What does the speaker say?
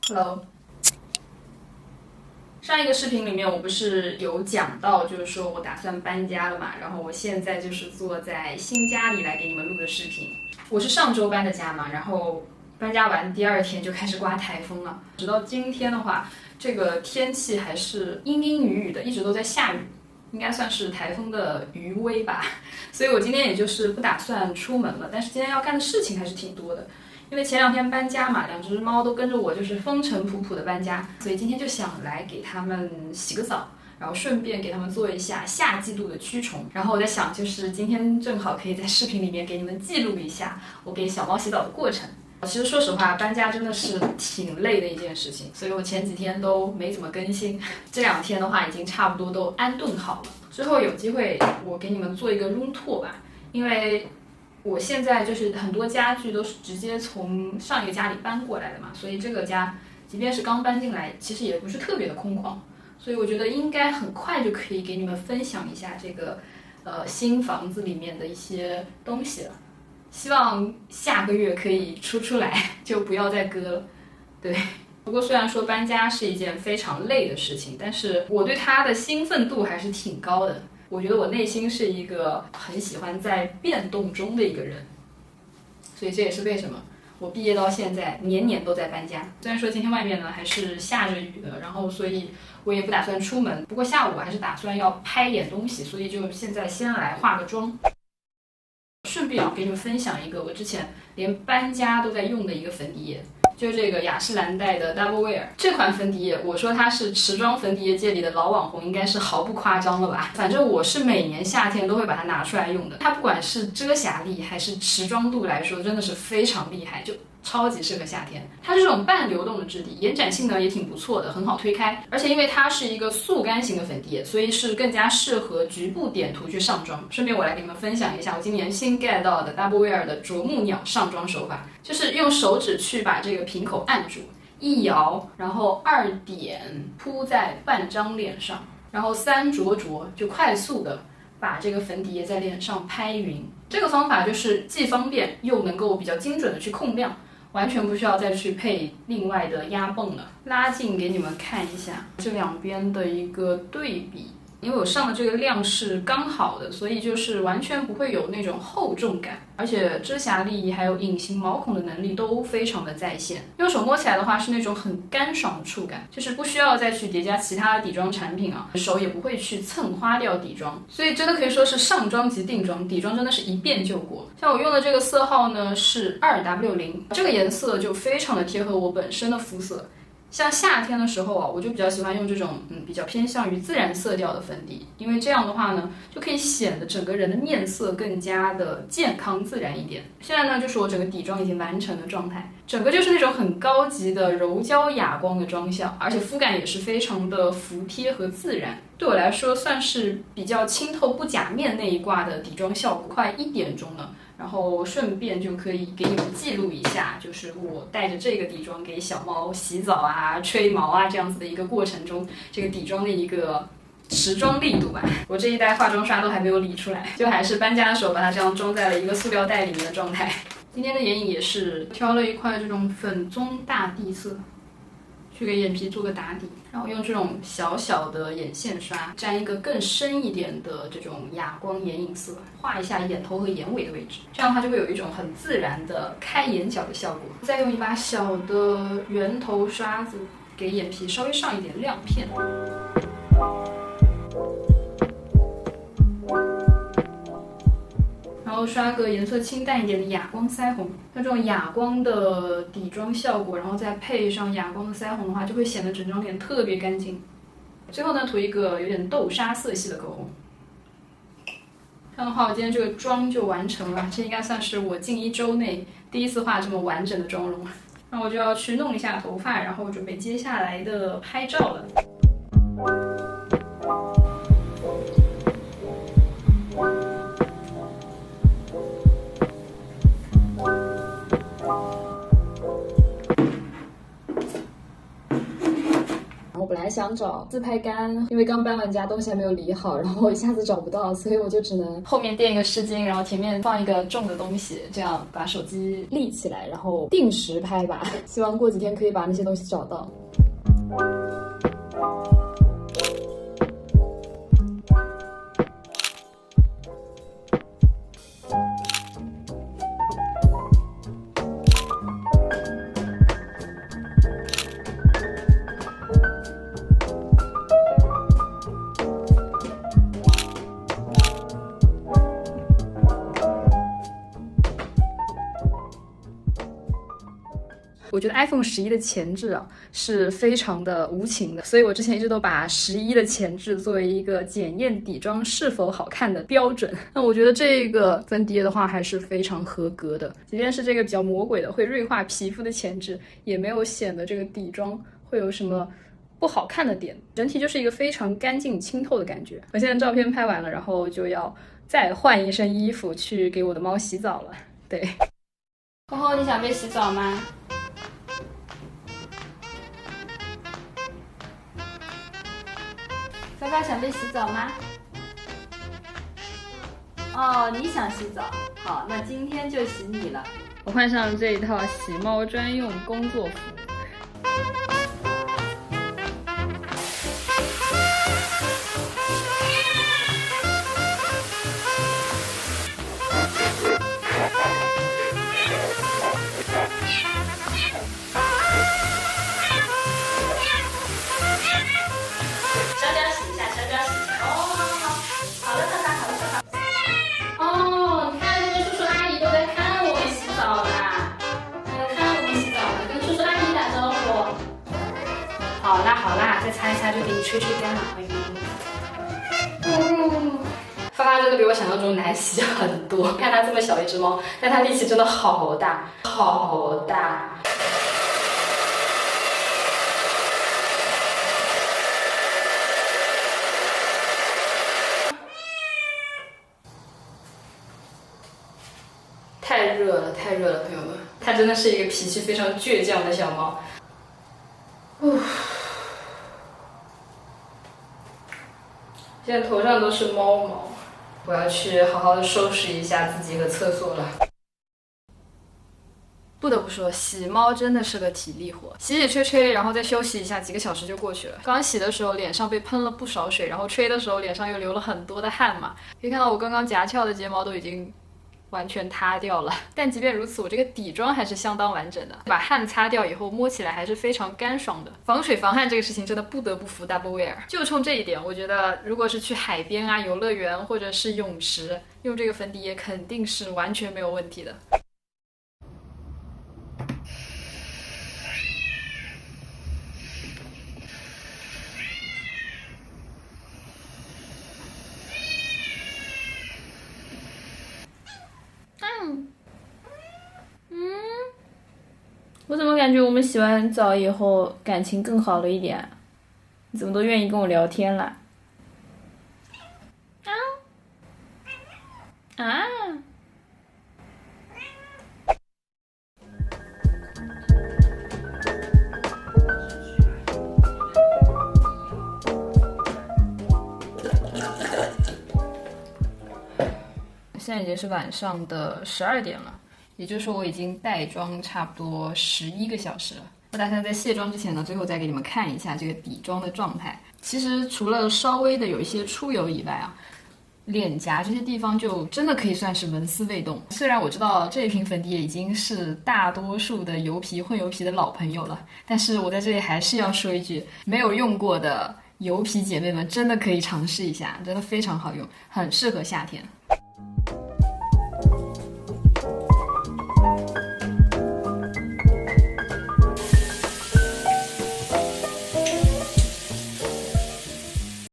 Hello， 上一个视频里面我不是有讲到，就是说我打算搬家了嘛，然后我现在就是坐在新家里来给你们录的视频。我是上周搬的家嘛，然后搬家完第二天就开始刮台风了，直到今天的话，这个天气还是阴阴雨雨的，一直都在下雨，应该算是台风的余威吧。所以我今天也就是不打算出门了，但是今天要干的事情还是挺多的。因为前2天搬家嘛，2只猫都跟着我，就是风尘仆仆的搬家，所以今天就想来给它们洗个澡，然后顺便给它们做一下夏季度的驱虫。然后我在想，就是今天正好可以在视频里面给你们记录一下我给小猫洗澡的过程。其实说实话，搬家真的是挺累的一件事情，所以我前几天都没怎么更新，这2天的话已经差不多都安顿好了。之后有机会我给你们做一个 room tour 吧，因为我现在就是很多家具都是直接从上一个家里搬过来的嘛，所以这个家即便是刚搬进来，其实也不是特别的空旷，所以我觉得应该很快就可以给你们分享一下这个新房子里面的一些东西了。希望下个月可以出来，就不要再割了。对，不过虽然说搬家是一件非常累的事情，但是我对它的兴奋度还是挺高的。我觉得我内心是一个很喜欢在变动中的一个人，所以这也是为什么我毕业到现在年年都在搬家。虽然说今天外面呢还是下着雨的，然后所以我也不打算出门，不过下午还是打算要拍点东西，所以就现在先来化个妆。顺便给你们分享一个我之前连搬家都在用的一个粉底液，就是这个雅诗兰黛的 Double Wear 这款粉底液，我说它是持妆粉底液界里的老网红，应该是毫不夸张了吧。反正我是每年夏天都会把它拿出来用的，它不管是遮瑕力还是持妆度来说，真的是非常厉害，就超级适合夏天。它是这种半流动的质地，延展性呢也挺不错的，很好推开。而且因为它是一个速干型的粉底液，所以是更加适合局部点涂去上妆。顺便我来给你们分享一下我今年新 get 到的 Double Wear 的啄木鸟上妆手法，就是用手指去把这个瓶口按住，一摇，然后2点铺在半张脸上，然后3灼灼，就快速的把这个粉底液在脸上拍匀。这个方法就是既方便又能够比较精准的去控亮，完全不需要再去配另外的压泵了。拉近给你们看一下这两边的一个对比，因为我上的这个量是刚好的，所以就是完全不会有那种厚重感，而且遮瑕力还有隐形毛孔的能力都非常的在线。用手摸起来的话是那种很干爽的触感，就是不需要再去叠加其他的底妆产品啊，手也不会去蹭花掉底妆，所以真的可以说是上妆即定妆，底妆真的是一遍就过。像我用的这个色号呢是 2W0， 这个颜色就非常的贴合我本身的肤色。像夏天的时候啊，我就比较喜欢用这种比较偏向于自然色调的粉底，因为这样的话呢，就可以显得整个人的面色更加的健康自然一点。现在呢，就是我整个底妆已经完成的状态，整个就是那种很高级的柔焦哑光的妆效，而且肤感也是非常的服帖和自然。对我来说算是比较清透不假面那一挂的底妆效果，快1点钟了。然后顺便就可以给你们记录一下，就是我带着这个底妆给小猫洗澡啊、吹毛啊这样子的一个过程中，这个底妆的一个持妆力度吧。我这一袋化妆刷都还没有理出来，就还是搬家的时候把它这样装在了一个塑料袋里面的状态。今天的眼影也是挑了一块这种粉棕大地色，去给眼皮做个打底，然后用这种小小的眼线刷沾一个更深一点的这种哑光眼影色，画一下眼头和眼尾的位置，这样它就会有一种很自然的开眼角的效果。再用一把小的圆头刷子给眼皮稍微上一点亮片，然后刷个颜色清淡一点的哑光腮红，像这种哑光的底妆效果，然后再配上哑光的腮红的话，就会显得整张脸特别干净。最后呢，涂一个有点豆沙色系的口红。这样的话，我今天这个妆就完成了，这应该算是我近1周内第一次画这么完整的妆容。那我就要去弄一下头发，然后准备接下来的拍照了。想找自拍杆，因为刚搬完家，东西还没有理好，然后一下子找不到，所以我就只能后面垫一个湿巾，然后前面放一个重的东西，这样把手机立起来，然后定时拍吧。希望过几天可以把那些东西找到。我觉得 iPhone 11的前置啊是非常的无情的，所以我之前一直都把11的前置作为一个检验底妆是否好看的标准。那我觉得这个粉底液的话还是非常合格的，即便是这个比较魔鬼的会锐化皮肤的前置，也没有显得这个底妆会有什么不好看的点，整体就是一个非常干净清透的感觉。我现在照片拍完了，然后就要再换一身衣服去给我的猫洗澡了。对，厚厚，你想被洗澡吗？发发想被洗澡吗？哦，你想洗澡，好，那今天就洗你了。我换上了这一套洗猫专用工作服。好啦，再擦一擦就给你吹吹干了。发发真的比我想象中难洗很多。看它这么小一只猫，但它力气真的好大，好大。太热了，太热了，朋友们！它真的是一个脾气非常倔强的小猫。现在头上都是猫毛，我要去好好的收拾一下自己和厕所了。不得不说，洗猫真的是个体力活，洗洗吹吹，然后再休息一下，几个小时就过去了。刚洗的时候脸上被喷了不少水，然后吹的时候脸上又流了很多的汗嘛。可以看到我刚刚夹翘的睫毛都已经完全塌掉了，但即便如此，我这个底妆还是相当完整的。把汗擦掉以后，摸起来还是非常干爽的。防水防汗这个事情真的不得不服 Double Wear。就冲这一点，我觉得如果是去海边啊、游乐园或者是泳池，用这个粉底液肯定是完全没有问题的。我怎么感觉我们洗完澡以后感情更好了一点？你怎么都愿意跟我聊天了？现在已经是晚上的12点了。也就是说我已经带妆差不多11个小时了。我打算在卸妆之前呢，最后再给你们看一下这个底妆的状态。其实除了稍微的有一些出油以外啊，脸颊这些地方就真的可以算是纹丝未动。虽然我知道这一瓶粉底液已经是大多数的油皮混油皮的老朋友了，但是我在这里还是要说一句，没有用过的油皮姐妹们真的可以尝试一下，真的非常好用，很适合夏天。